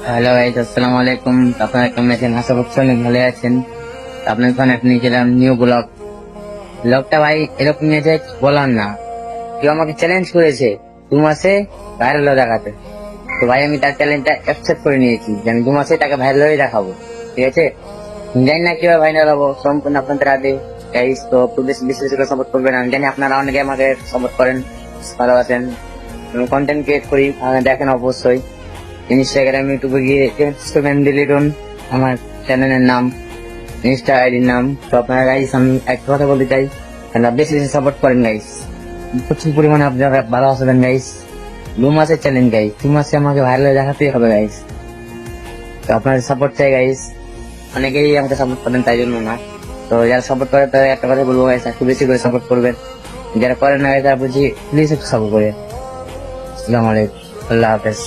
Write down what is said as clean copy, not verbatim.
Hello guys, আসসালামু আলাইকুম। আপনারা কেমন আছেন? আশা করছি অনেক ভালো আছেন। আপনার ওখানে একটা নিয়েছিলাম নিউ ব্লগ। ব্লগটা ভাই এরকম নিয়েছে বলার না। কেউ আমাকে চ্যালেঞ্জ করেছে 2 মাসে ভাইরাল হয়ে দেখাতে। তো ভাই আমি তার চ্যালেঞ্জটা অ্যাকসেপ্ট করে নিয়েছি যে আমি 2 মাসে তাকে ভাইরাল হয়ে দেখাবো। ঠিক আছে, জানি না কিভাবে ভাইরাল হবো, সম্পূর্ণ আপনাদের হাতে। গাইস তো খুব বেশি বিশেষ করে সাপোর্ট করবেন। আমি জানি আপনারা অনেকে আমাকে সাপোর্ট করেন, ভালোবাসেন। আমি কন্টেন্ট ক্রিয়েট করি, দেখেন অবশ্যই। ইনস্টাগ্রাম, ইউটিউবে গিয়ে দিল্লি লিটন আমার চ্যানেলের নাম, ইনস্টা আইডির নাম। তো আপনারা গাইস, আমি একটা কথা বলতে চাই, আপনারা বেশি বেশি সাপোর্ট করেন গাইস। প্রচুর পরিমাণে আপনারা ভালোবাসা দেন গাইস। 2 মাসের চ্যালেঞ্জ গাইস, 2 মাসে আমাকে ভাইরাল দেখাতেই হবে গাইস। তো আপনার সাপোর্ট চাই গাইস। অনেকেই আমাকে সাপোর্ট করেন, তাই জন্য না। তো যারা সাপোর্ট করে তারা একটা কথা বলবো গাইস, একটু বেশি করে সাপোর্ট করবেন। যারা করেন না গাইস, তারা বুঝি প্লিজ একটু সাপোর্ট করে। আসসালামু আলাইকুম, আল্লাহ হাফেজ।